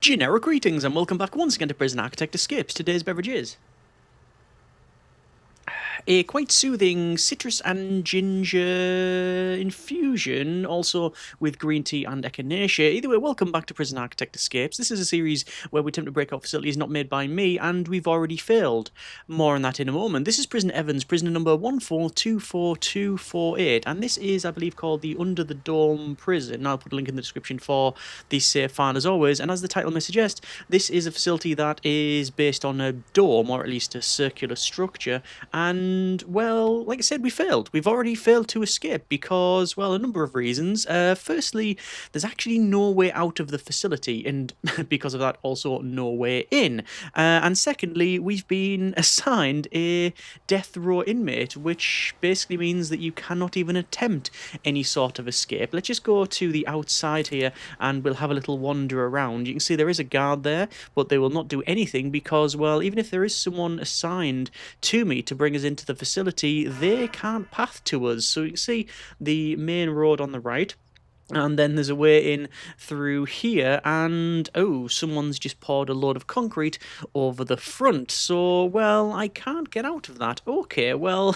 Generic greetings and welcome back once again to Prison Architect Escapes. Today's beverage is a quite soothing citrus and ginger infusion, also with green tea and echinacea. Either way, welcome back to Prison Architect Escapes. This is a series where we attempt to break out facilities not made by me, and we've already failed. More on that in a moment. This is Prison Evans, prisoner number 1424248, and this is, I believe, called the Under the Dome Prison. I'll put a link in the description for the safe file as always, and as the title may suggest, this is a facility that is based on a dome, or at least a circular structure, and, well, like I said, we failed. We've already failed to escape because, well, a number of reasons. Firstly, there's actually no way out of the facility, and because of that, also no way in. And secondly, we've been assigned a death row inmate, which basically means that you cannot even attempt any sort of escape. Let's just go to the outside here, and we'll have a little wander around. You can see there is a guard there, but they will not do anything because, well, even if there is someone assigned to me to bring us into the facility, they can't path to us. So you can see the main road on the right, and then there's a way in through here, and oh, someone's just poured a load of concrete over the front. So, well, I can't get out of that. Okay, well,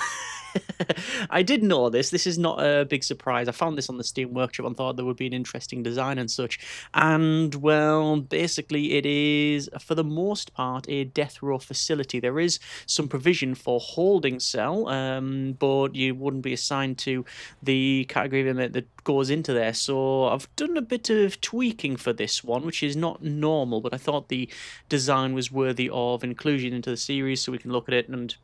I did know this. This is not a big surprise. I found this on the Steam Workshop and thought there would be an interesting design and such. And, well, basically it is, for the most part, a death row facility. There is some provision for holding cell, but you wouldn't be assigned to the category of inmate that goes into there. So I've done a bit of tweaking for this one, which is not normal, but I thought the design was worthy of inclusion into the series so we can look at it and,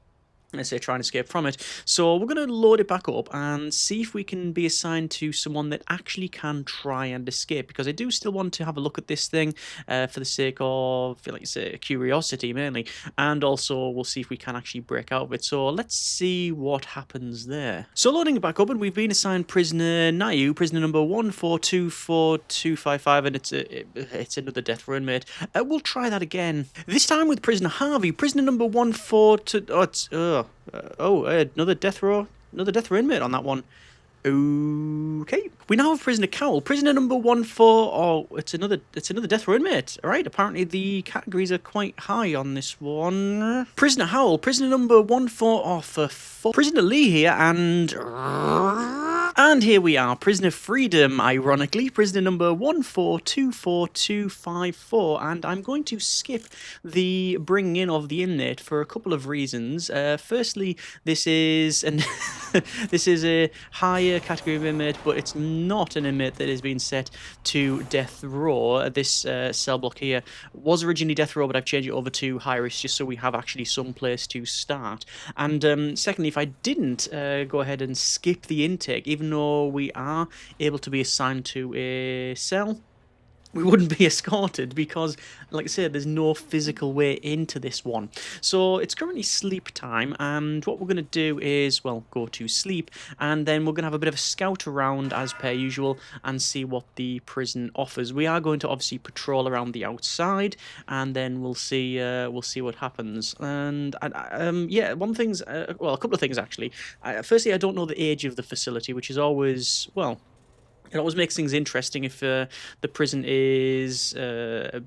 let's say, try and escape from it. So we're going to load it back up and see if we can be assigned to someone that actually can try and escape, because I do still want to have a look at this thing for the sake of, like I say, curiosity mainly, and also we'll see if we can actually break out of it. So let's see what happens there. So loading it back up, and we've been assigned prisoner Nayu, prisoner number 1424255, and it's another death row inmate. We'll try that again. This time with prisoner Harvey, prisoner number 142... another death row inmate on that one. Okay, we now have prisoner Cowell, prisoner number 14. Oh, it's another death row inmate. All right, apparently the categories are quite high on this one. Prisoner Howell, prisoner number 14. Prisoner Lee here, and here we are, prisoner Freedom, ironically, prisoner number 1424254, and I'm going to skip the bringing in of the inmate for a couple of reasons. Firstly, this is this is a higher category of inmate, but it's not an inmate that has been set to death row. This cell block here was originally death row, but I've changed it over to high risk just so we have actually some place to start. And secondly, if I didn't go ahead and skip the intake, even though we are able to be assigned to a cell, we wouldn't be escorted because, like I said, there's no physical way into this one. So it's currently sleep time, and what we're going to do is, well, go to sleep, and then we're going to have a bit of a scout around as per usual and see what the prison offers. We are going to obviously patrol around the outside, and then we'll see what happens. And yeah, a couple of things actually. Firstly, I don't know the age of the facility, which is always, well, it always makes things interesting if the prison is a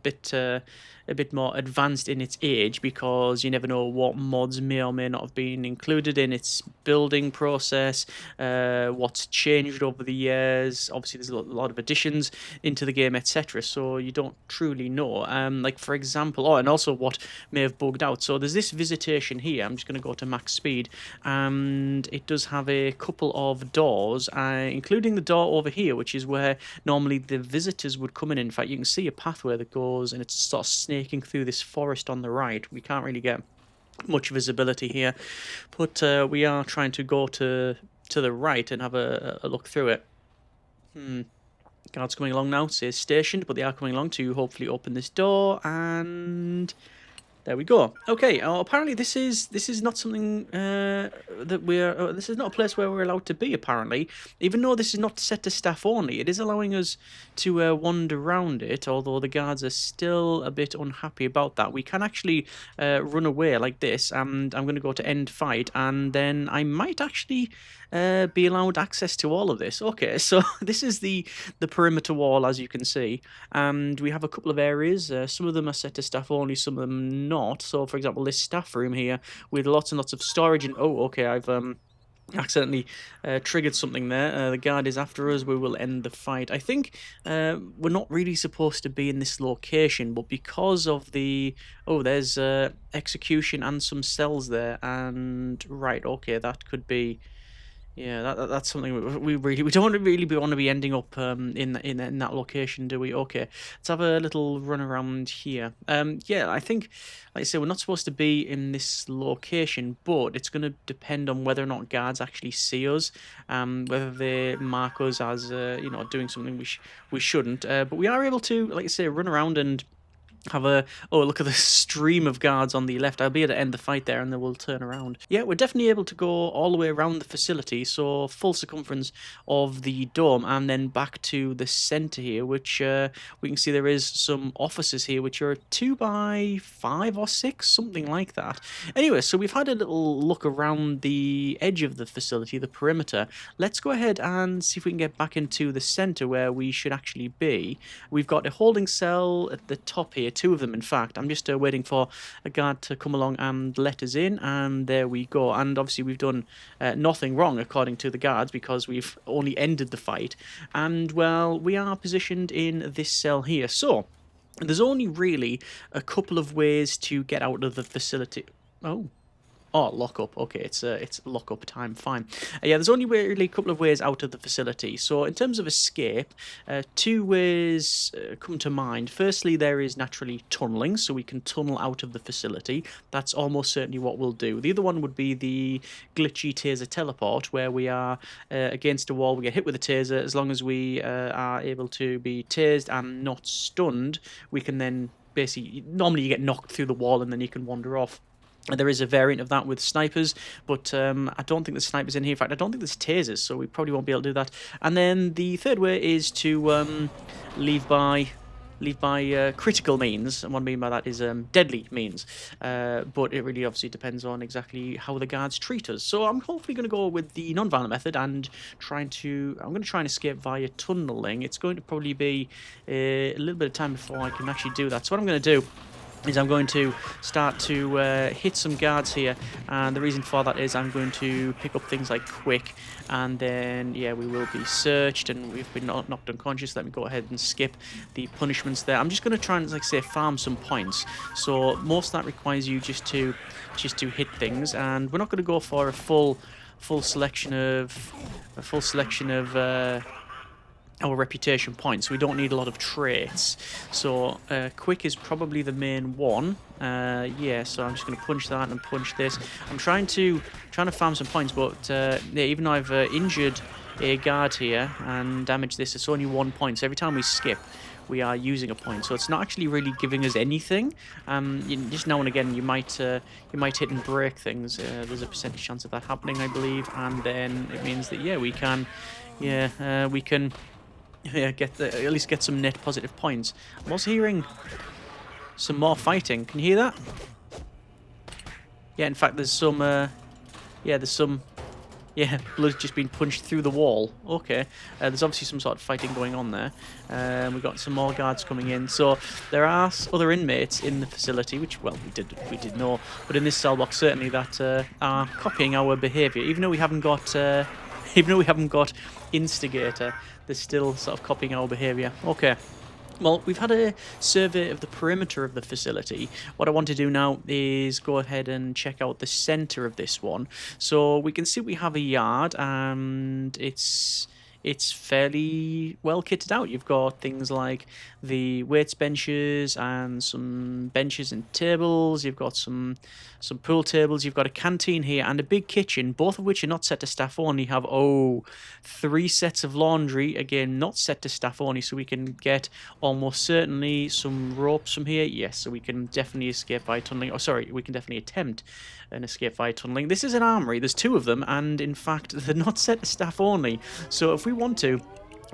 bit more advanced in its age, because you never know what mods may or may not have been included in its building process, what's changed over the years. Obviously, there's a lot of additions into the game, etc. So you don't truly know. Like, for example, and also what may have bugged out. So there's this visitation here. I'm just going to go to max speed, and it does have a couple of doors, including the door over here, which is where normally the visitors would come in. In fact, you can see a pathway that goes, and it's sort of snaking through this forest on the right. We can't really get much visibility here, but we are trying to go to the right and have a look through it. Guards coming along now. It says stationed, but they are coming along to hopefully open this door, and there we go. Okay, apparently this is not something that we're... this is not a place where we're allowed to be, apparently. Even though this is not set to staff only, it is allowing us to wander around it, although the guards are still a bit unhappy about that. We can actually run away like this, and I'm going to go to end fight, and then I might actually be allowed access to all of this. Okay, so this is the perimeter wall, as you can see, and we have a couple of areas. Some of them are set to staff only, some of them not. So, for example, this staff room here with lots and lots of storage. And oh, okay, I've accidentally triggered something there. The guard is after us. We will end the fight. I think we're not really supposed to be in this location, but because of the... Oh, there's execution and some cells there. And right, okay, that could be... Yeah, that's something we don't really want to be ending up in that location, do we? Okay, let's have a little run around here. Yeah, I think, like I say, we're not supposed to be in this location, but it's going to depend on whether or not guards actually see us, whether they mark us as you know, doing something we shouldn't. But we are able to, like I say, run around and have a... Oh, look at the stream of guards on the left. I'll be able to end the fight there and then we'll turn around. Yeah, we're definitely able to go all the way around the facility, so full circumference of the dome, and then back to the center here, which we can see there is some offices here which are 2 by 5 or 6, something like that. Anyway, so we've had a little look around the edge of the facility, the perimeter. Let's go ahead and see if we can get back into the center where we should actually be. We've got a holding cell at the top here, 2 of them in fact. I'm just waiting for a guard to come along and let us in, and there we go. And obviously we've done nothing wrong according to the guards, because we've only ended the fight, and well, we are positioned in this cell here. So there's only really a couple of ways to get out of the facility. Oh, lockup. Okay, it's lockup time. Fine. Yeah, there's only really a couple of ways out of the facility. So in terms of escape, 2 ways come to mind. Firstly, there is naturally tunneling, so we can tunnel out of the facility. That's almost certainly what we'll do. The other one would be the glitchy taser teleport, where we are against a wall, we get hit with a taser. As long as we are able to be tased and not stunned, we can then basically... Normally you get knocked through the wall and then you can wander off. There is a variant of that with snipers, but I don't think there's snipers in here. In fact, I don't think there's tasers, so we probably won't be able to do that. And then the third way is to leave by critical means, and what I mean by that is deadly means. But it really obviously depends on exactly how the guards treat us. So I'm hopefully going to go with the non-violent method and I'm going to try and escape via tunneling. It's going to probably be a little bit of time before I can actually do that. So what I'm going to do is I'm going to start to hit some guards here, and the reason for that is I'm going to pick up things like quick, and then yeah, we will be searched and we've been knocked unconscious. Let me go ahead and skip the punishments there. I'm just going to try and, like I say, farm some points. So most of that requires you just to hit things, and we're not going to go for a full selection of our reputation points. We don't need a lot of traits, so quick is probably the main one. Yeah, so I'm just going to punch that and punch this. I'm trying to farm some points, but yeah, even though I've injured a guard here and damaged this, it's only 1 point. So every time we skip, we are using a point, so it's not actually really giving us anything. Just now and again you might hit and break things. There's a percentage chance of that happening, I believe, and then it means that yeah, we can at least get some net positive points. I'm also hearing some more fighting. Can you hear that? Yeah, in fact, there's some blood's just been punched through the wall. Okay, there's obviously some sort of fighting going on there. We've got some more guards coming in. So there are other inmates in the facility, which, well, we did know, but in this cell block certainly that are copying our behaviour. Even though we haven't got instigator, they're still sort of copying our behaviour. Okay. Well, we've had a survey of the perimeter of the facility. What I want to do now is go ahead and check out the centre of this one. So we can see we have a yard, and it's fairly well kitted out. You've got things like the weights benches and some benches and tables. You've got some pool tables. You've got a canteen here and a big kitchen, both of which are not set to staff only. Have 3 sets of laundry, again not set to staff only, so we can get almost certainly some ropes from here. Yes, so we can definitely escape by tunneling. Oh, sorry, we can definitely attempt an escape via tunneling. This is an armory. There's 2 of them, and in fact they're not set to staff only, so if we want to,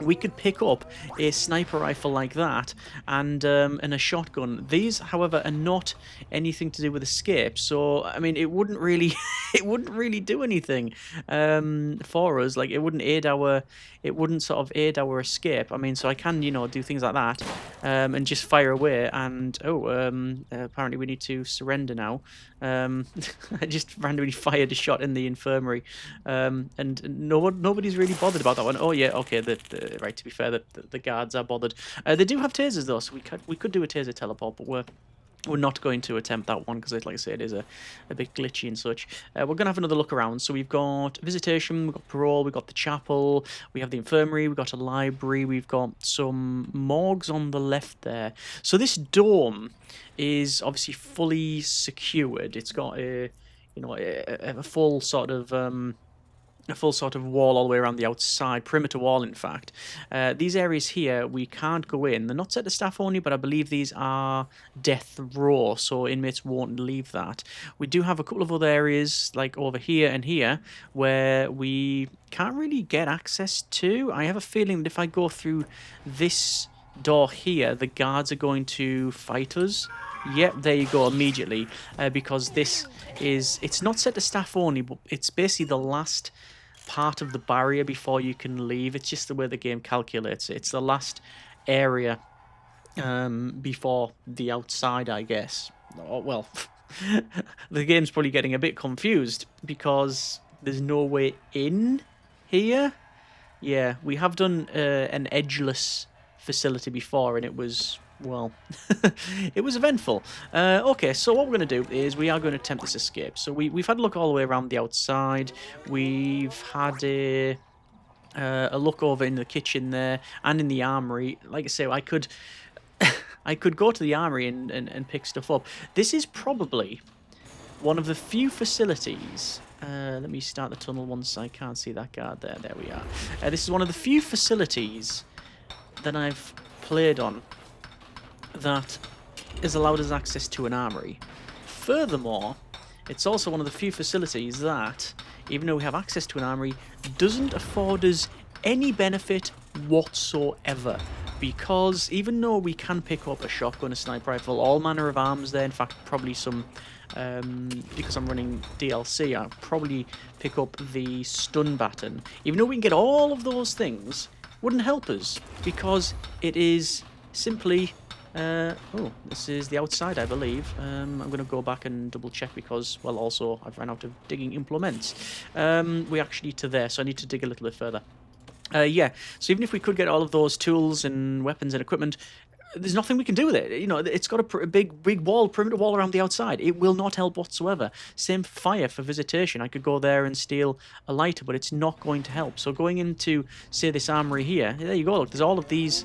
we could pick up a sniper rifle like that and a shotgun. These, however, are not anything to do with escape. So I mean, it wouldn't really it wouldn't really do anything for us. Like it wouldn't sort of aid our escape. I mean, so I can do things like that and just fire away. And apparently we need to surrender now. I just randomly fired a shot in the infirmary, and nobody's really bothered about that one. Oh yeah, okay. Right. To be fair, the guards are bothered. They do have tasers though, so we could do a taser teleport, but we're not going to attempt that one because, like I say, it is a bit glitchy and such. We're going to have another look around. So we've got visitation, we've got parole, we've got the chapel, we have the infirmary, we've got a library, we've got some morgues on the left there. So this dorm is obviously fully secured. It's got a full sort of wall all the way around the outside, perimeter wall, in fact. These areas here, we can't go in. They're not set to staff only, but I believe these are death row, so inmates won't leave that. We do have a couple of other areas, like over here and here, where we can't really get access to. I have a feeling that if I go through this door here, the guards are going to fight us. Yep, there you go, immediately, because it's not set to staff only, but it's basically the last part of the barrier before you can leave. It's just the way the game calculates it. It's the last area before the outside, I guess. Oh, well, the game's probably getting a bit confused because there's no way in here. Yeah, we have done an edgeless facility before, and it was, well, it was eventful. Okay, so what we're going to do is we are going to attempt this escape. So we've had a look all the way around the outside. We've had a look over in the kitchen there and in the armory. Like I say, I could I could go to the armory and pick stuff up. This is probably one of the few facilities. Let me start the tunnel once I can't see that guard there. There we are. This is one of the few facilities that I've played on that has allowed us access to an armory. Furthermore, it's also one of the few facilities that, even though we have access to an armory, doesn't afford us any benefit whatsoever. Because even though we can pick up a shotgun, a sniper rifle, all manner of arms there, in fact, probably some, because I'm running DLC, I'll probably pick up the stun baton. Even though we can get all of those things, wouldn't help us, because it is simply... oh, this is the outside, I believe. I'm going to go back and double check because, well, also, I've run out of digging implements. We actually to there, so I need to dig a little bit further. Yeah, so even if we could get all of those tools and weapons and equipment, there's nothing we can do with it. You know, it's got a big wall, perimeter wall around the outside. It will not help whatsoever. Same for fire, for visitation. I could go there and steal a lighter, but it's not going to help. So going into, say, this armory here, there you go. Look, there's all of these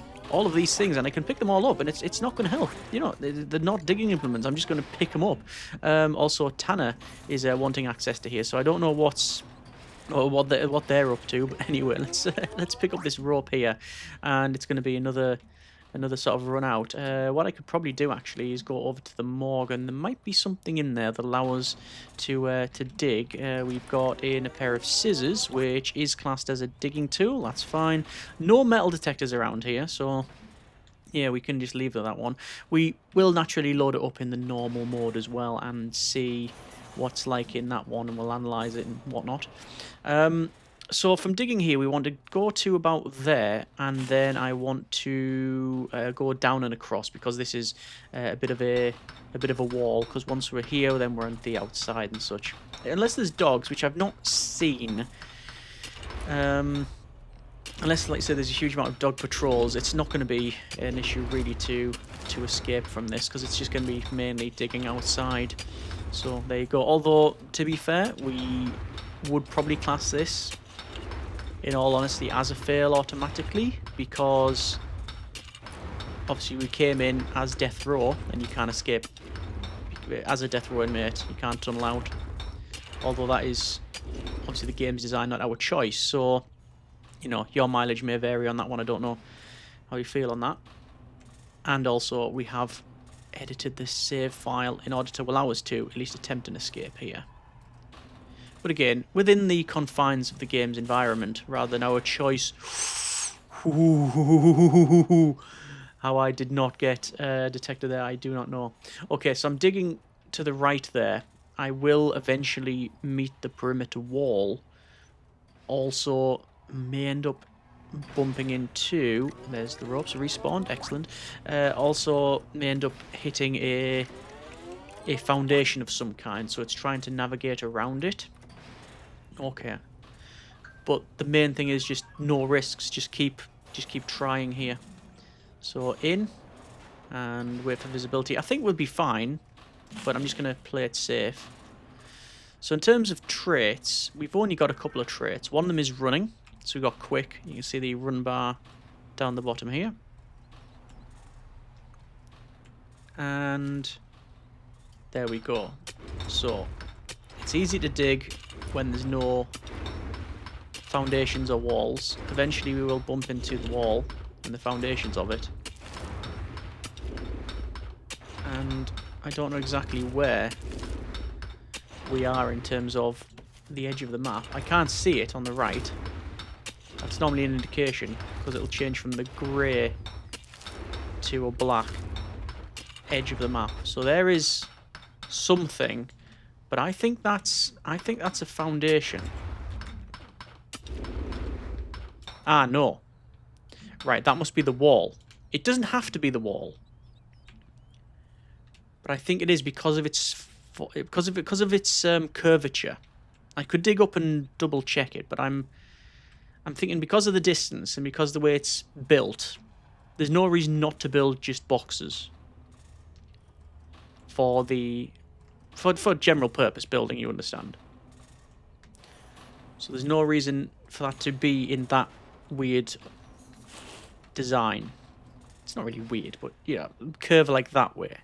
things, and I can pick them all up, and it's not going to help. You know, they're not digging implements. I'm just going to pick them up. Also, Tanner is wanting access to here, so I don't know what they're up to. But anyway, let's pick up this rope here, and it's going to be another sort of run out. What I could probably do actually is go over to the morgue, and there might be something in there that allows us to dig. We've got in a pair of scissors, which is classed as a digging tool. That's fine. No metal detectors around here, so yeah, we can just leave that one. We will naturally load it up in the normal mode as well and see what's like in that one, and we'll analyze it and whatnot. So from digging here, we want to go to about there, and then I want to go down and across, because this is a bit of a wall. Because once we're here, then we're on the outside and such. Unless there's dogs, which I've not seen. Unless, like I said, there's a huge amount of dog patrols, it's not going to be an issue really to escape from this, because it's just going to be mainly digging outside. So there you go. Although, to be fair, we would probably class this, in all honesty, as a fail automatically, because obviously we came in as death row, and you can't escape as a death row inmate. You can't tunnel out. Although that is obviously the game's design, not our choice. So, you know, your mileage may vary on that one. I don't know how you feel on that. And also, we have edited this save file in order to allow us to at least attempt an escape here. But again, within the confines of the game's environment, rather than our choice. Ooh, how I did not get detected there, I do not know. Okay, so I'm digging to the right there. I will eventually meet the perimeter wall. Also, may end up bumping into... There's the ropes respawned. Excellent. Also, may end up hitting a foundation of some kind, so it's trying to navigate around it. Okay. But the main thing is just no risks. Just keep trying here. So in and wait for visibility. I think we'll be fine, but I'm just going to play it safe. So in terms of traits, we've only got a couple of traits. One of them is running. So we've got quick. You can see the run bar down the bottom here. And there we go. So it's easy to dig when there's no foundations or walls. Eventually we will bump into the wall and the foundations of it. And I don't know exactly where we are in terms of the edge of the map. I can't see it on the right. That's normally an indication, because it'll change from the grey to a black edge of the map. So there is something, but I think that's a foundation. Ah, no. Right, that must be the wall. It doesn't have to be the wall, but I think it is because of its curvature. I could dig up and double check it, but I'm thinking because of the distance and because of the way it's built, there's no reason not to build just boxes for general purpose building, you understand. So there's no reason for that to be in that weird design. It's not really weird, but yeah, curve like that way,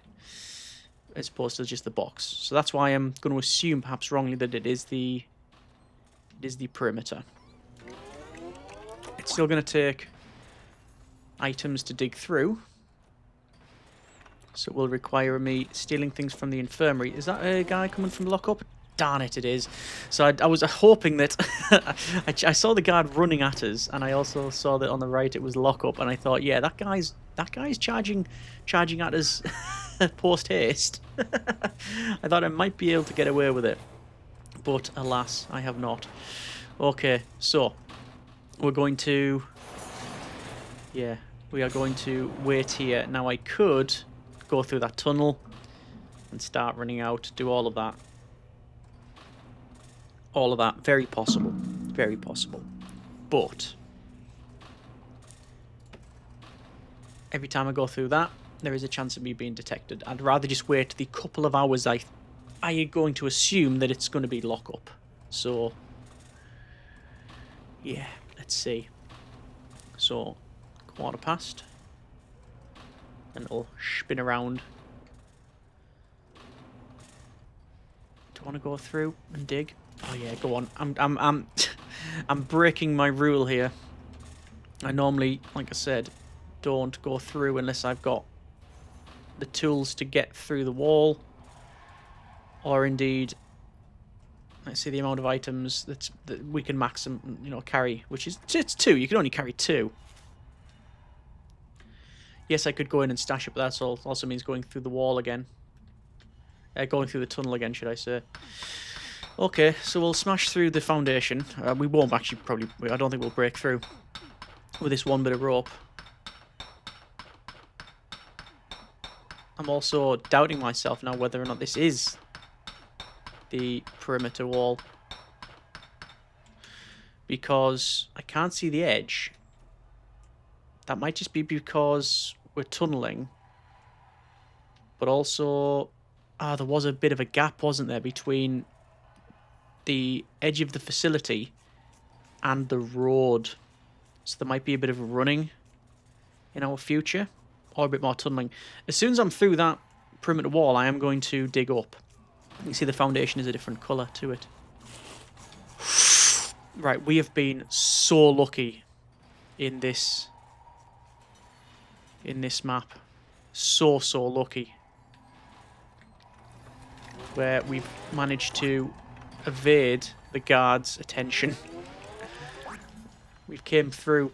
as opposed to just the box. So that's why I'm going to assume, perhaps wrongly, that it is the perimeter. It's still going to take items to dig through, so it will require me stealing things from the infirmary. Is that a guy coming from the lockup? Darn it, it is. So I was hoping that... I saw the guard running at us, and I also saw that on the right it was lockup, and I thought, yeah, that guy's charging at us post-haste. I thought I might be able to get away with it, but alas, I have not. Okay, so we're going to... Yeah, we are going to wait here. Now I could go through that tunnel and start running out, do all of that. All of that, very possible. Very possible. But every time I go through that, there is a chance of me being detected. I'd rather just wait the couple of hours I am going to assume that it's going to be lockup. So, yeah, let's see. So, 1:15. And it'll spin around. Do I want to go through and dig? Oh yeah, go on. I'm breaking my rule here. I normally, like I said, don't go through unless I've got the tools to get through the wall, or indeed, let's see the amount of items that we can maximum, carry, which is it's 2. You can only carry 2. Yes, I could go in and stash it, but that also means going through the wall again. Going through the tunnel again, should I say. Okay, so we'll smash through the foundation. We won't actually, I don't think we'll break through with this one bit of rope. I'm also doubting myself now whether or not this is the perimeter wall, because I can't see the edge. That might just be because we're tunneling, but also there was a bit of a gap, wasn't there, between the edge of the facility and the road, so there might be a bit of running in our future, or a bit more tunneling. As soon as I'm through that perimeter wall, I am going to dig up. You can see the foundation is a different colour to it. Right, we have been so lucky in this map. So lucky. Where we've managed to evade the guards' attention. We've came through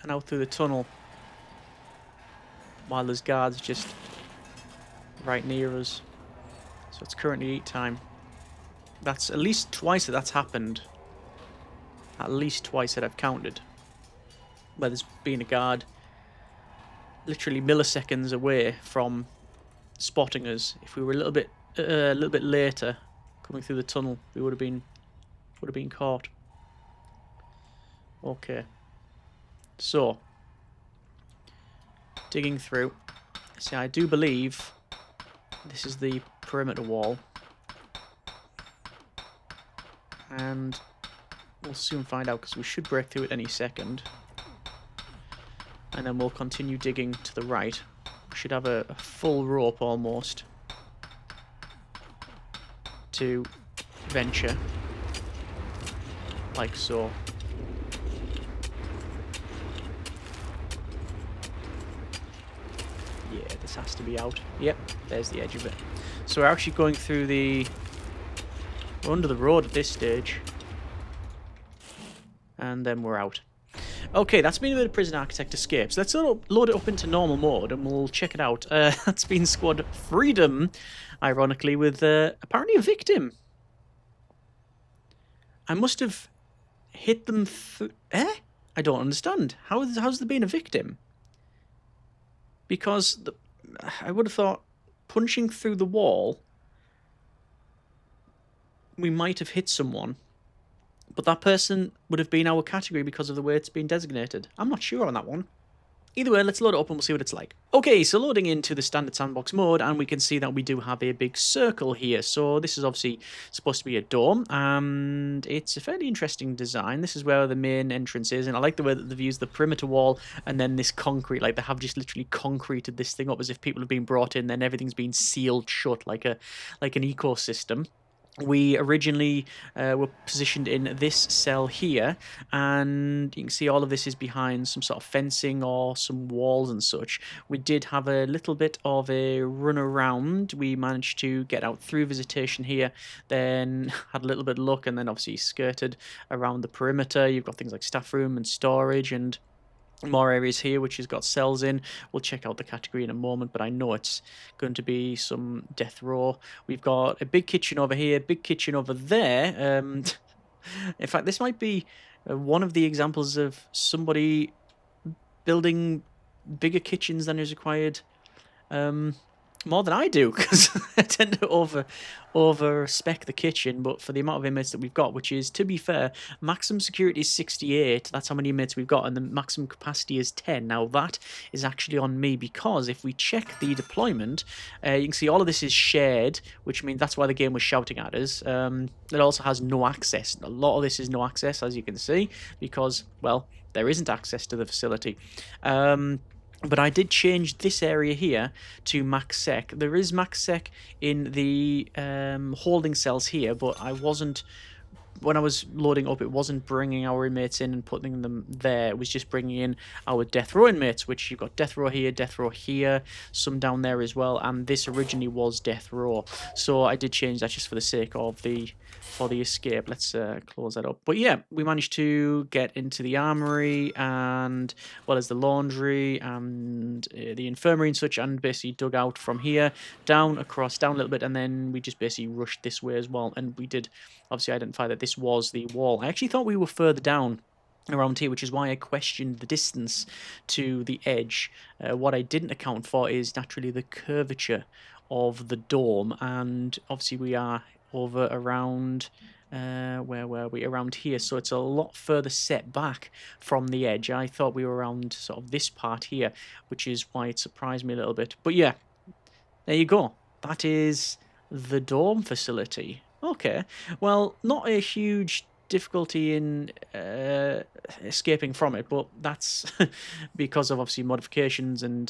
and out through the tunnel while there's guards just right near us. So it's currently eat time. That's at least twice that's happened. At least twice that I've counted. Where there's been a guard literally milliseconds away from spotting us. If we were a little bit later coming through the tunnel, we would have been caught. Okay. So digging through. See, I do believe this is the perimeter wall. And we'll soon find out because we should break through it any second. And then we'll continue digging to the right. We should have a full rope almost to venture. Like so. Yeah, this has to be out. Yep, there's the edge of it. So we're actually going through the... We're under the road at this stage. And then we're out. Okay, that's been a bit of Prison Architect Escapes. Let's load it up into normal mode and we'll check it out. That's been Squad Freedom, ironically, with apparently a victim. I must have hit them through... Eh? I don't understand. How's there been a victim? Because I would have thought punching through the wall, we might have hit someone. But that person would have been our category because of the way it's been designated. I'm not sure on that one. Either way, let's load it up and we'll see what it's like. Okay, so loading into the standard sandbox mode, and we can see that we do have a big circle here. So this is obviously supposed to be a dome, and it's a fairly interesting design. This is where the main entrance is, and I like the way that they've used the perimeter wall and then this concrete. Like, they have just literally concreted this thing up as if people have been brought in, then everything's been sealed shut like an ecosystem. We originally were positioned in this cell here, and you can see all of this is behind some sort of fencing or some walls and such. We did have a little bit of a run around. We managed to get out through visitation here, then had a little bit of luck, and then obviously skirted around the perimeter. You've got things like staff room and storage and more areas here which has got cells in. We'll check out the category in a moment, but I know it's going to be some death row. We've got a big kitchen over here, big kitchen over there. In fact, this might be one of the examples of somebody building bigger kitchens than is required. More than I do, because I tend to over spec the kitchen, but for the amount of inmates that we've got, which is, to be fair, maximum security is 68, that's how many inmates we've got, and the maximum capacity is 10. Now that is actually on me, because if we check the deployment, you can see all of this is shared, which means that's why the game was shouting at us. It also has no access. A lot of this is no access, as you can see, because, well, there isn't access to the facility. But I did change this area here to max sec. There is max sec in the holding cells here, but I wasn't... When I was loading up, it wasn't bringing our inmates in and putting them there. It was just bringing in our death row inmates, which you've got death row here, some down there as well, and this originally was death row. So I did change that just for the sake of the escape. Let's close that up. But yeah, we managed to get into the armory and well as the laundry and the infirmary and such, and basically dug out from here down a little bit, and then we just basically rushed this way as well, and we did obviously identify that this was the wall. I actually thought we were further down around here, which is why I questioned the distance to the edge. What I didn't account for is naturally the curvature of the dome, and obviously we are over around where were we? Around here, so it's a lot further set back from the edge. I thought we were around sort of this part here, which is why it surprised me a little bit. But yeah, there you go. That is the dome facility. Okay, well, not a huge difficulty in escaping from it, but that's because of obviously modifications and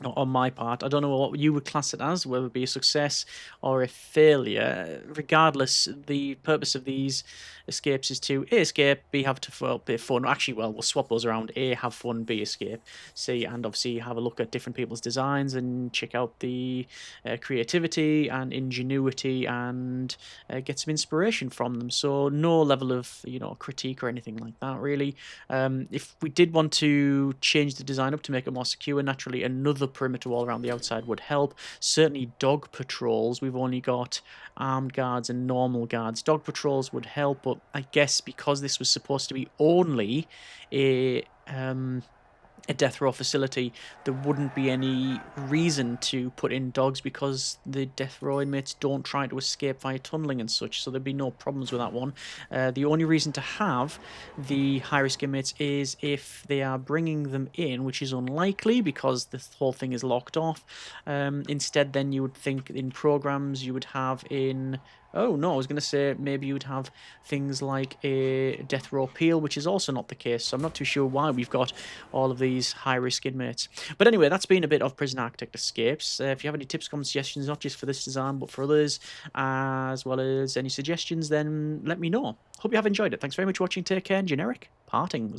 on my part. I don't know what you would class it as, whether it be a success or a failure. Regardless, the purpose of these escapes is to A, escape, B, have a bit of fun. Actually, well, we'll swap those around. A, have fun, B, escape. C, and obviously have a look at different people's designs and check out the creativity and ingenuity and get some inspiration from them. So no level of, critique or anything like that, really. If we did want to change the design up to make it more secure, naturally another perimeter wall around the outside would help. Certainly dog patrols. We've only got armed guards and normal guards. Dog patrols would help, but I guess because this was supposed to be only a death row facility, there wouldn't be any reason to put in dogs because the death row inmates don't try to escape via tunneling and such, so there'd be no problems with that one. The only reason to have the high-risk inmates is if they are bringing them in, which is unlikely because the whole thing is locked off. Instead, then you would think in programs you would have in... Oh, no, I was going to say maybe you would have things like a death row appeal, which is also not the case, so I'm not too sure why we've got all of these high-risk inmates. But anyway, that's been a bit of Prison Architect Escapes. If you have any tips, comments, suggestions, not just for this design, but for others, as well as any suggestions, then let me know. Hope you have enjoyed it. Thanks very much for watching. Take care, and generic partings.